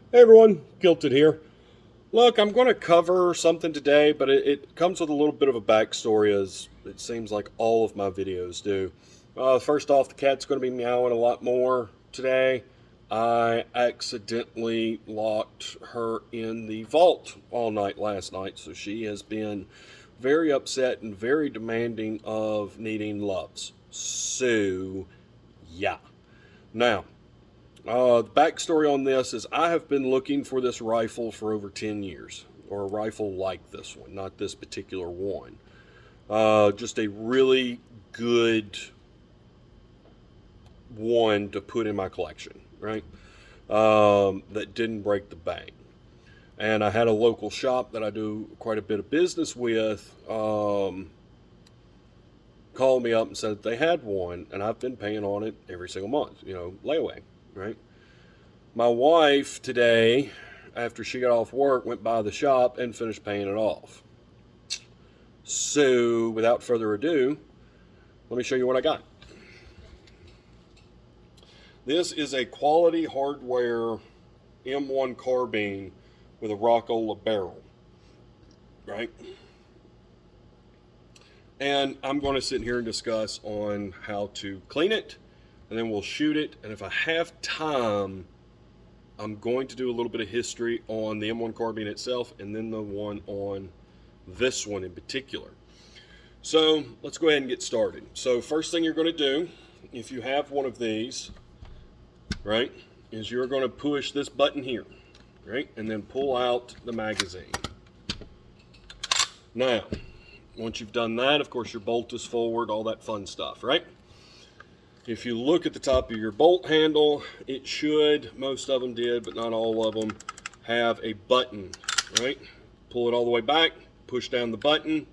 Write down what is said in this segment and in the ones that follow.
Hey everyone, Gilted here. Look, I'm going to cover something today, but it comes with a little bit of a backstory, as it seems like all of my videos do. First off, the cat's going to be meowing a lot more today. I accidentally locked her in the vault all night last night, so she has been very upset and very demanding of needing loves. So, yeah. Now, the backstory on this is I have been looking for this rifle for over 10 years, or a rifle like this one, not this particular one. Just a really good one to put in my collection, right? That didn't break the bank. And I had a local shop that I do quite a bit of business with call me up and said they had one, and I've been paying on it every single month, layaway, right? My wife today, after she got off work, went by the shop and finished paying it off. So, without further ado, let me show you what I got. This is a quality hardware M1 carbine with a Rockola barrel, right? And I'm going to sit here and discuss on how to clean it, and then we'll shoot it. And if I have time, I'm going to do a little bit of history on the M1 carbine itself, and then the one on this one in particular. So let's go ahead and get started. So first thing you're going to do, if you have one of these, right, is you're going to push this button here, right, and then pull out the magazine. Now, once you've done that, of course, your bolt is forward, all that fun stuff, right? If you look at the top of your bolt handle, it should, most of them did, but not all of them, have a button, right? Pull it all the way back, push down the button,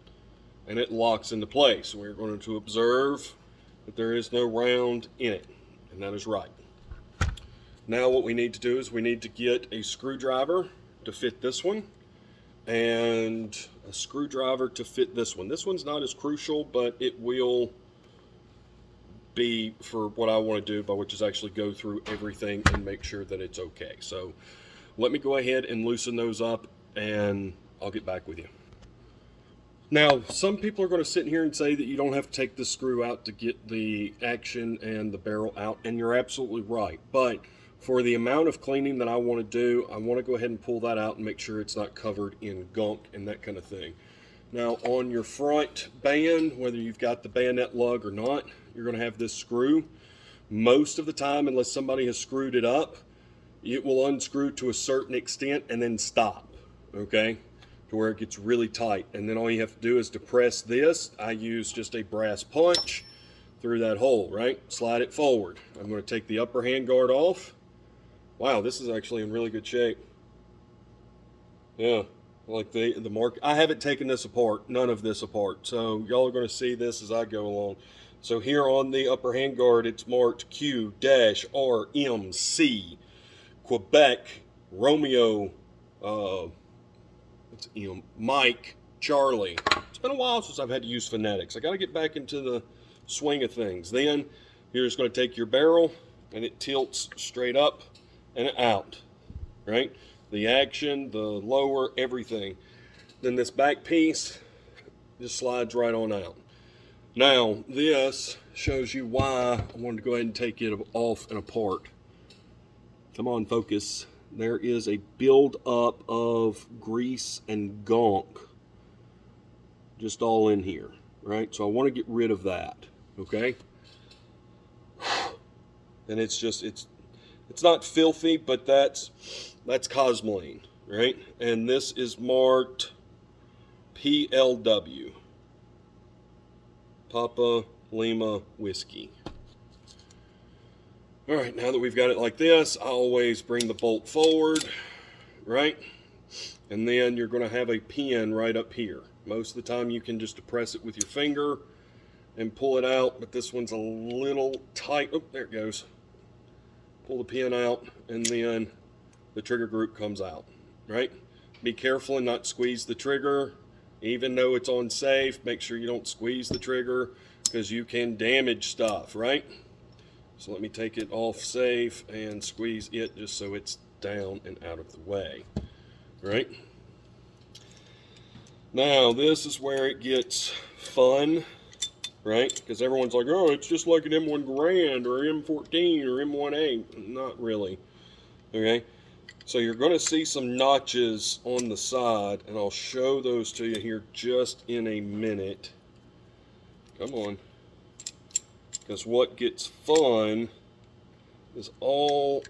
and it locks into place. We're going to observe that there is no round in it, and that is right. Now what we need to do is we need to get a screwdriver to fit this one, and a screwdriver to fit this one. This one's not as crucial, but it will be for what I want to do, by which is actually go through everything and make sure that it's okay. So let me go ahead and loosen those up, and I'll get back with you. Now, some people are going to sit here and say that you don't have to take the screw out to get the action and the barrel out, and you're absolutely right. But for the amount of cleaning that I want to do, I want to go ahead and pull that out and make sure it's not covered in gunk and that kind of thing. Now, on your front band, whether you've got the bayonet lug or not, you're going to have this screw. Most of the time, unless somebody has screwed it up, it will unscrew to a certain extent and then stop, okay, to where it gets really tight. And then all you have to do is depress this. I use just a brass punch through that hole, right? Slide it forward. I'm going to take the upper hand guard off. Wow, this is actually in really good shape. Yeah, like the mark. I haven't taken this apart, none of this apart. So y'all are going to see this as I go along. So here on the upper hand guard, it's marked Q-RMC, Quebec, Romeo, it's M, Mike, Charlie. It's been a while since I've had to use phonetics. I got to get back into the swing of things. Then you're just going to take your barrel, and it tilts straight up and out, right? The action, the lower, everything. Then this back piece just slides right on out. Now, this shows you why I wanted to go ahead and take it off and apart. Come on, focus. There is a build-up of grease and gunk just all in here, right? So I want to get rid of that, okay? And it's just, it's not filthy, but that's Cosmoline, right? And this is marked PLW, Papa Lima Whiskey. All right, now that we've got it like this, I always bring the bolt forward, right? And then you're going to have a pin right up here. Most of the time you can just depress it with your finger and pull it out, but this one's a little tight. Oh, there it goes. Pull the pin out, and then the trigger group comes out, right? Be careful and not squeeze the trigger. Even though it's on safe, make sure you don't squeeze the trigger, because you can damage stuff, right? So let me take it off safe and squeeze it just so it's down and out of the way, right? Now, this is where it gets fun, right? Because everyone's like, oh, it's just like an M1 Garand or M14 or M1A. Not really, okay? So you're going to see some notches on the side, and I'll show those to you here just in a minute. Come on. Because what gets fun is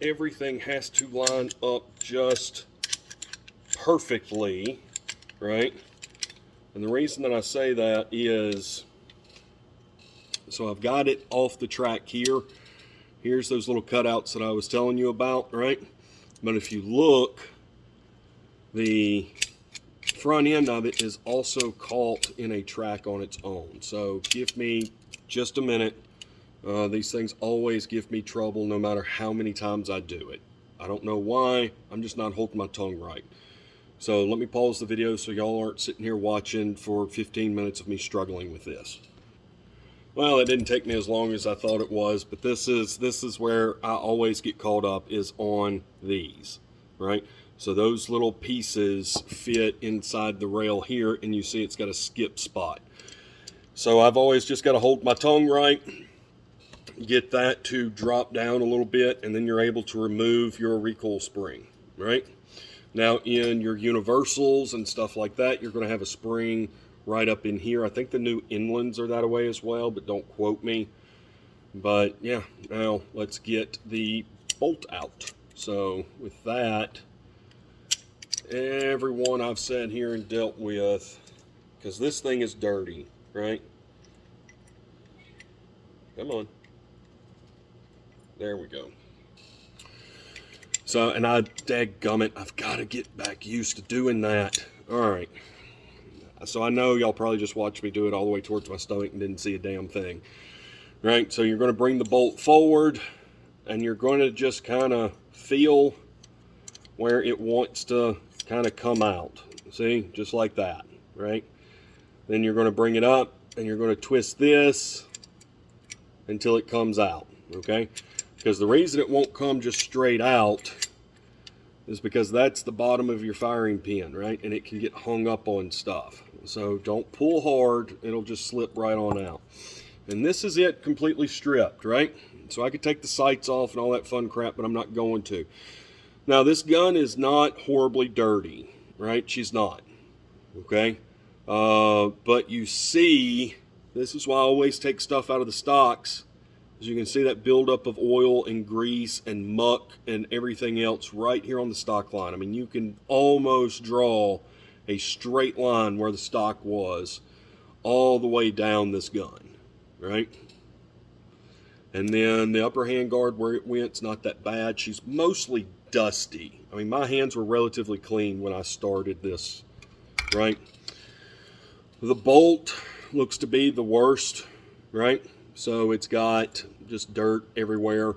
everything has to line up just perfectly, right? And the reason that I say that is, so I've got it off the track here. Here's those little cutouts that I was telling you about, right? But if you look, the front end of it is also caught in a track on its own. So give me just a minute. These things always give me trouble no matter how many times I do it. I don't know why, I'm just not holding my tongue right. So let me pause the video so y'all aren't sitting here watching for 15 minutes of me struggling with this. Well, it didn't take me as long as I thought it was, but this is where I always get caught up, is on these, right? So those little pieces fit inside the rail here, and you see it's got a skip spot. So I've always just got to hold my tongue right, get that to drop down a little bit, and then you're able to remove your recoil spring, right? Now in your universals and stuff like that, you're going to have a spring right up in here. I think the new Inlands are that way as well, but don't quote me. But yeah, now let's get the bolt out. So with that, everyone I've sat here and dealt with, because this thing is dirty, right? Come on. There we go. So, and dadgummit, I've got to get back used to doing that. All right. So I know y'all probably just watched me do it all the way towards my stomach and didn't see a damn thing. Right? So you're going to bring the bolt forward, and you're going to just kind of feel where it wants to kind of come out. See? Just like that. Right? Then you're going to bring it up, and you're going to twist this until it comes out. Okay? Because the reason it won't come just straight out is because that's the bottom of your firing pin, right? And it can get hung up on stuff. So don't pull hard, it'll just slip right on out. And this is it completely stripped, right? So I could take the sights off and all that fun crap, but I'm not going to. Now this gun is not horribly dirty, right? She's not, okay? But you see, this is why I always take stuff out of the stocks. As you can see, that buildup of oil and grease and muck and everything else right here on the stock line. I mean, you can almost draw a straight line where the stock was all the way down this gun, right? And then the upper hand guard where it went's not that bad. She's mostly dusty. I mean, my hands were relatively clean when I started this, right? The bolt looks to be the worst, right? So it's got just dirt everywhere.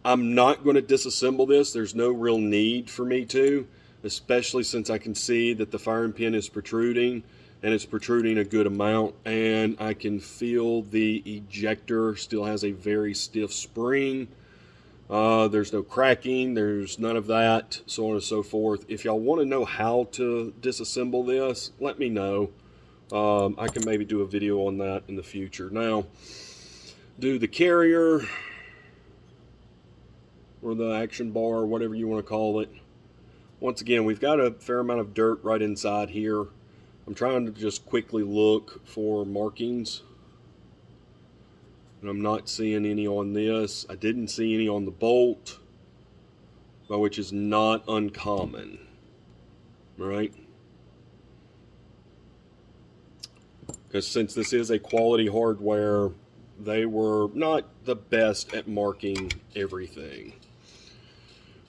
I'm not going to disassemble this. There's no real need for me to, especially since I can see that the firing pin is protruding, and it's protruding a good amount, and I can feel the ejector still has a very stiff spring. There's no cracking, there's none of that, so on and so forth. If y'all want to know how to disassemble this, let me know. I can maybe do a video on that in the future. Now, do the carrier or the action bar, whatever you want to call it. Once again, we've got a fair amount of dirt right inside here. I'm trying to just quickly look for markings, and I'm not seeing any on this. I didn't see any on the bolt, which is not uncommon, right? Because since this is a quality hardware, they were not the best at marking everything.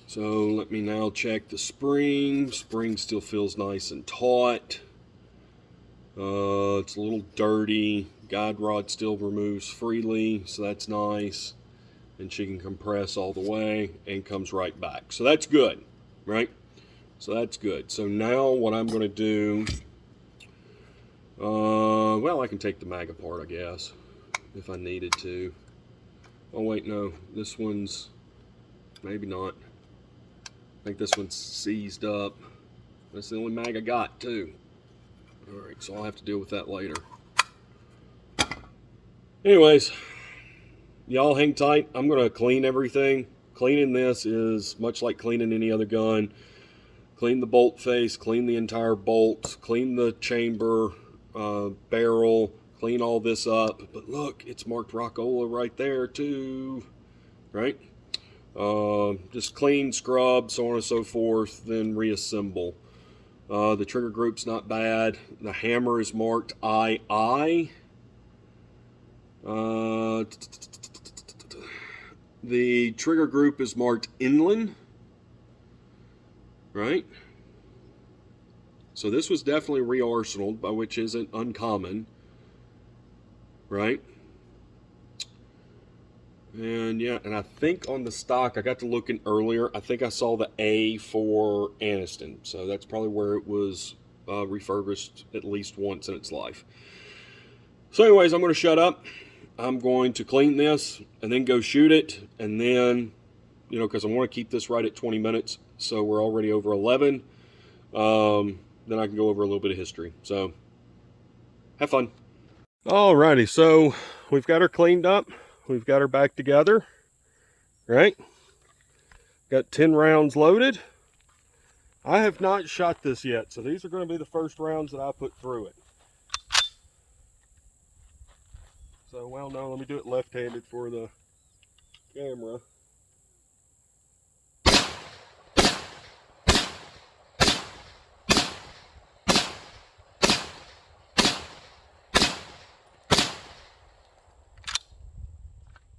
So let me now check the spring. Spring still feels nice and taut. It's a little dirty. Guide rod still removes freely, so that's nice. And she can compress all the way and comes right back. So that's good, right? So that's good. So now what I'm going to do, well, I can take the mag apart, I guess, if I needed to. Oh wait, no, this one's maybe not. think this one's seized up. That's the only mag I got too. All right, so I'll have to deal with that later. Anyways, y'all hang tight. I'm gonna clean everything. Cleaning this is much like cleaning any other gun. Clean the bolt face, clean the entire bolt, clean the chamber, barrel, clean all this up. But look, it's marked Rockola right there too, right? Just clean, scrub, so on and so forth, then reassemble. The trigger group's not bad. The hammer is marked II. The trigger group is marked inland, right? So this was definitely re-arsenaled, by which isn't uncommon, right? And yeah, and I think on the stock, I got to looking earlier, I think I saw the A for Aniston. So that's probably where it was refurbished at least once in its life. So anyways, I'm going to shut up. I'm going to clean this and then go shoot it. And then, you know, because I want to keep this right at 20 minutes. So we're already over 11. Then I can go over a little bit of history. So have fun. Alrighty, so we've got her cleaned up. We've got her back together, right? Got 10 rounds loaded. I have not shot this yet, so these are going to be the first rounds that I put through it. So, well, no, let me do it left-handed for the camera.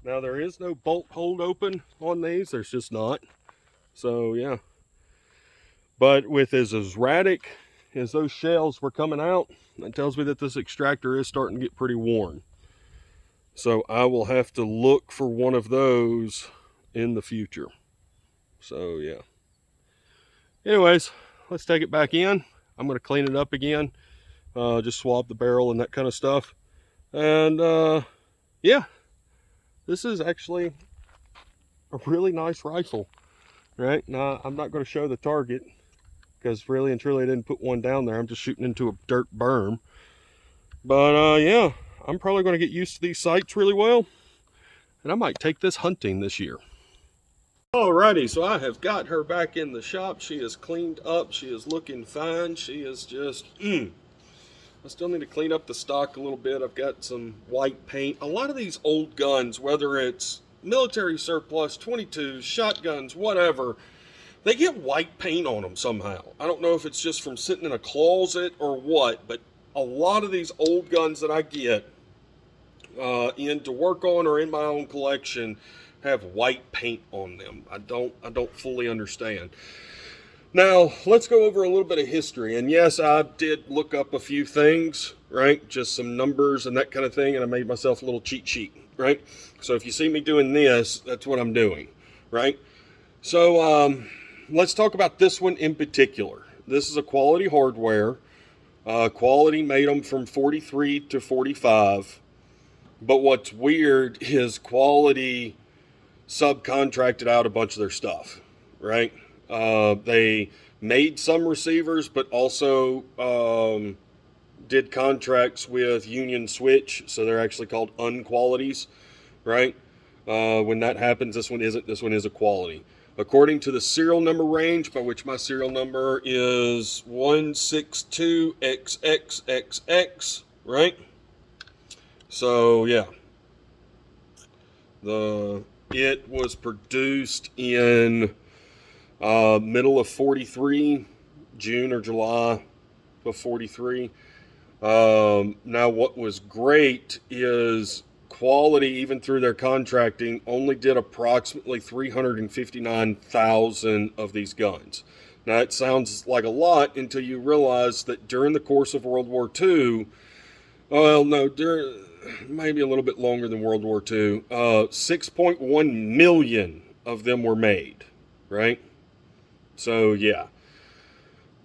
Now, there is no bolt hold open on these. There's just not. So, yeah. But with as erratic as those shells were coming out, that tells me that this extractor is starting to get pretty worn. So I will have to look for one of those in the future. So yeah. Anyways, let's take it back in. I'm going to clean it up again. Just swab the barrel and that kind of stuff. And yeah, this is actually a really nice rifle. Right? Now, I'm not going to show the target because really and truly I didn't put one down there. I'm just shooting into a dirt berm. But yeah. I'm probably going to get used to these sights really well, and I might take this hunting this year. Alrighty, so I have got her back in the shop. She is cleaned up. She is looking fine. She is just, I still need to clean up the stock a little bit. I've got some white paint. A lot of these old guns, whether it's military surplus, 22s, shotguns, whatever, they get white paint on them somehow. I don't know if it's just from sitting in a closet or what, but a lot of these old guns that I get in to work on or in my own collection have white paint on them. I don't fully understand. Now, let's go over a little bit of history. And yes, I did look up a few things, right? Just some numbers and that kind of thing, and I made myself a little cheat sheet, right? So if you see me doing this, that's what I'm doing, right? So let's talk about this one in particular. This is a quality hardware. Quality made them from 43 to 45. But what's weird is Quality subcontracted out a bunch of their stuff, right? They made some receivers, but also did contracts with Union Switch, so they're actually called unqualities, right? When that happens, this one isn't. This one is a Quality. According to the serial number range, by which my serial number is 162XXXX, right? So yeah, it was produced in middle of 43, June or July of 43. Now what was great is Quality, even through their contracting, only did approximately 359,000 of these guns. Now it sounds like a lot until you realize that during the course of World War II, well, no, maybe a little bit longer than World War II, 6.1 million of them were made, right? So, yeah.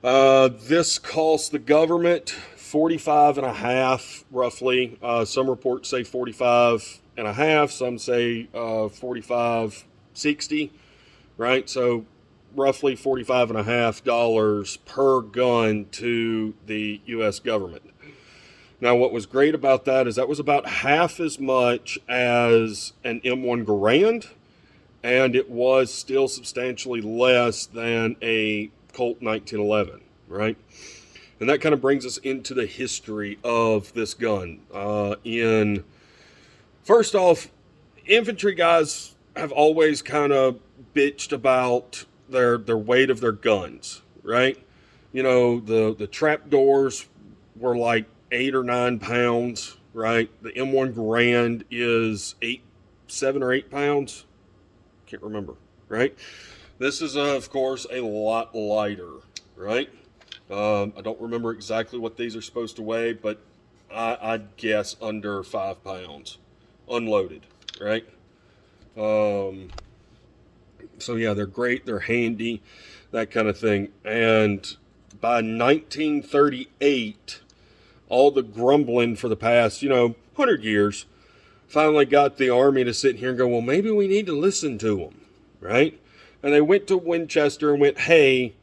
This cost the government 45 and a half, roughly. Some reports say 45 and a half. Some say 45.60, right? So, roughly $45.50 per gun to the U.S. government. Now, what was great about that is that was about half as much as an M1 Garand, and it was still substantially less than a Colt 1911, right? And that kind of brings us into the history of this gun. First off, infantry guys have always kind of bitched about their weight of their guns, right? You know, the trap doors were like 8 or 9 pounds, right? The M1 Garand is 7 or 8 pounds. Can't remember, right? This is, of course, a lot lighter, right? I don't remember exactly what these are supposed to weigh, but I'd guess under 5 pounds, unloaded, right? So yeah, they're great, they're handy, that kind of thing. And by 1938, all the grumbling for the past, 100 years, finally got the Army to sit here and go, well, maybe we need to listen to them, right? And they went to Winchester and went, hey,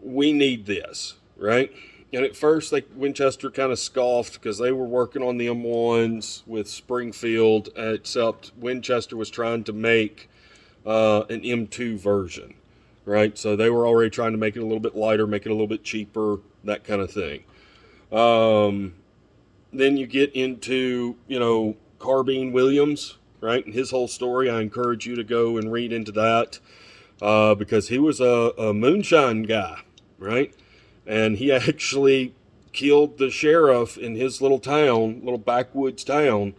we need this, right? And at first, Winchester kind of scoffed because they were working on the M1s with Springfield, except Winchester was trying to make an M2 version, right? So they were already trying to make it a little bit lighter, make it a little bit cheaper, that kind of thing. Then you get into, Carbine Williams, right? And his whole story, I encourage you to go and read into that because he was a moonshine guy, right? And he actually killed the sheriff in his little backwoods town,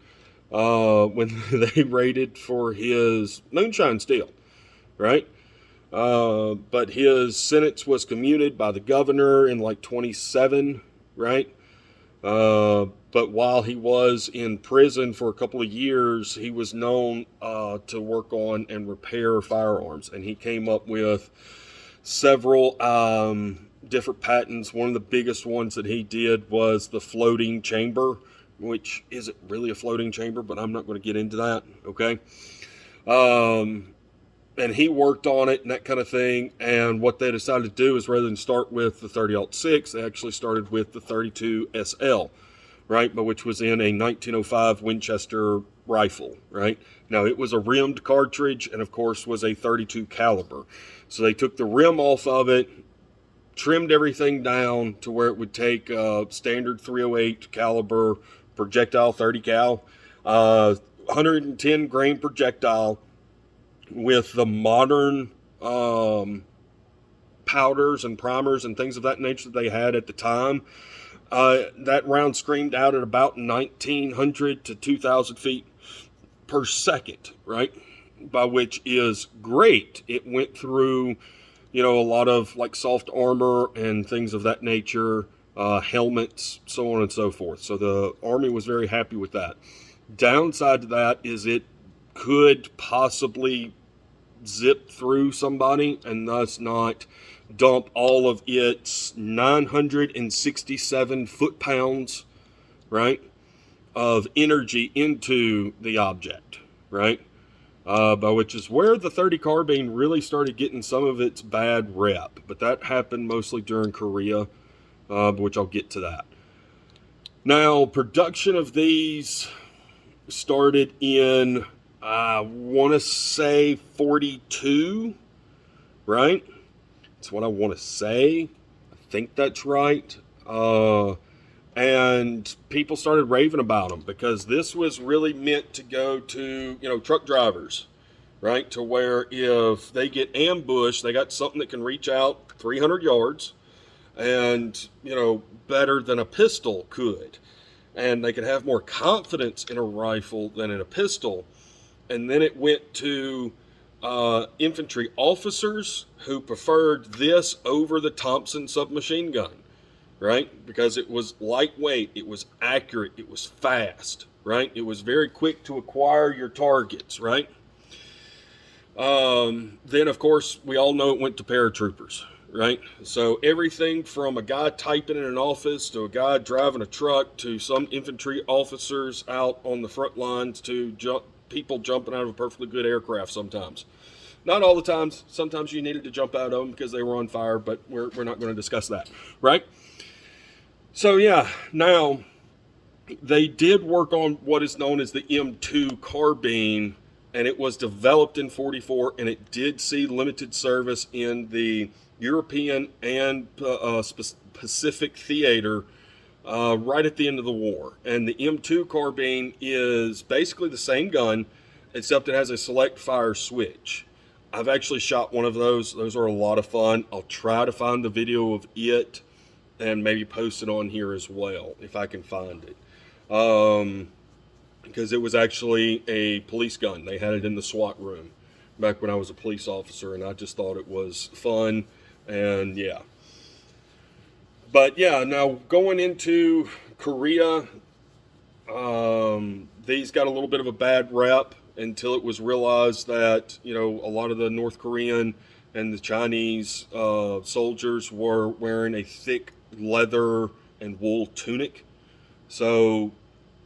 when they raided for his moonshine steal, right? But his sentence was commuted by the governor in like 27, right? But while he was in prison for a couple of years, he was known to work on and repair firearms. And he came up with several different patents. One of the biggest ones that he did was the floating chamber, which isn't really a floating chamber, but I'm not going to get into that, okay? And he worked on it and that kind of thing. And what they decided to do is rather than start with the 30-06, they actually started with the 32 SL, right? But which was in a 1905 Winchester rifle, right? Now it was a rimmed cartridge and of course was a 32 caliber. So they took the rim off of it, trimmed everything down to where it would take a standard 308 caliber projectile, 30 cal, 110 grain projectile, with the modern powders and primers and things of that nature that they had at the time. That round screamed out at about 1,900 to 2,000 feet per second, right? By which is great. It went through, a lot of like soft armor and things of that nature, helmets, so on and so forth. So the Army was very happy with that. Downside to that is it could possibly zip through somebody and thus not dump all of its 967 foot-pounds, right, of energy into the object, right? By which is where the 30 carbine really started getting some of its bad rep. But that happened mostly during Korea, which I'll get to that. Now, production of these started in, I want to say 42, right? That's what I want to say. I think that's right. And people started raving about them because this was really meant to go to, truck drivers, right? To where if they get ambushed, they got something that can reach out 300 yards and, better than a pistol could. And they could have more confidence in a rifle than in a pistol. And then it went to infantry officers who preferred this over the Thompson submachine gun, right? Because it was lightweight, it was accurate, it was fast, right? It was very quick to acquire your targets, right? Then, of course, we all know it went to paratroopers, right? So everything from a guy typing in an office to a guy driving a truck to some infantry officers out on the front lines to people jumping out of a perfectly good aircraft sometimes. Not all the times. Sometimes you needed to jump out of them because they were on fire, but we're not going to discuss that, right? So yeah, now they did work on what is known as the M2 carbine, and it was developed in 44, and it did see limited service in the European and Pacific theater right at the end of the war. And the M2 carbine is basically the same gun, except it has a select fire switch. I've actually shot one of those. Those are a lot of fun. I'll try to find the video of it and maybe post it on here as well if I can find it. Because it was actually a police gun. They had it in the SWAT room back when I was a police officer, and I just thought it was fun, and yeah. But yeah, now going into Korea, these got a little bit of a bad rep until it was realized that, you know, a lot of the North Korean and the Chinese soldiers were wearing a thick leather and wool tunic. So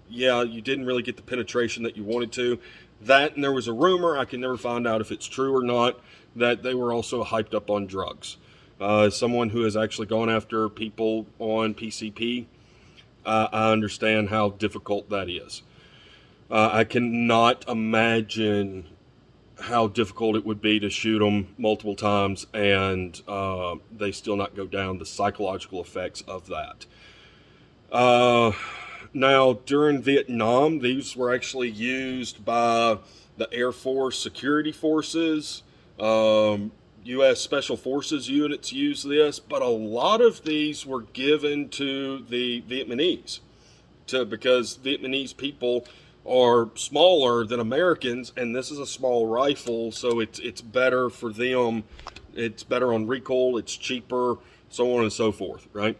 yeah, you didn't really get the penetration that you wanted to. That, and there was a rumor, I can never find out if it's true or not, that they were also hyped up on drugs. Someone who has actually gone after people on PCP, I understand how difficult that is. I cannot imagine how difficult it would be to shoot them multiple times and they still not go down, the psychological effects of that. Now, during Vietnam, these were actually used by the Air Force security forces. U.S. Special Forces units use this, but a lot of these were given to the Vietnamese because Vietnamese people are smaller than Americans, and this is a small rifle, so it's better for them. It's better on recoil, it's cheaper, so on and so forth, right?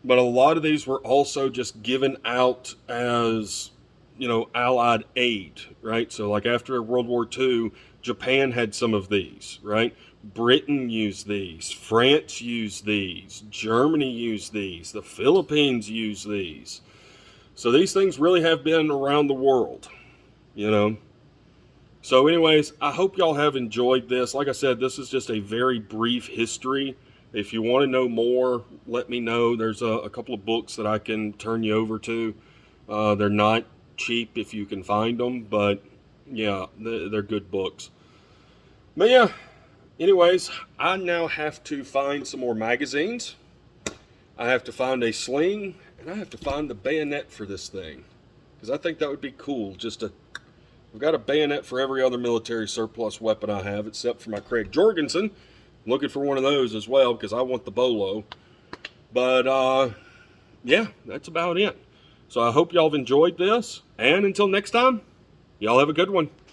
But a lot of these were also just given out as, you know, Allied aid, right? So like after World War II, Japan had some of these, right? Britain used these, France used these, Germany used these, the Philippines used these. So these things really have been around the world, you know. So anyways, I hope y'all have enjoyed this. Like I said, this is just a very brief history. If you want to know more, let me know. There's a couple of books that I can turn you over to. They're not cheap if you can find them, but yeah, they're good books. But yeah, anyways, I now have to find some more magazines. I have to find a sling, and I have to find the bayonet for this thing, because I think that would be cool. I've got a bayonet for every other military surplus weapon I have, except for my Craig Jorgensen. I'm looking for one of those as well, because I want the bolo. But yeah, that's about it. So I hope y'all have enjoyed this, and until next time, y'all have a good one.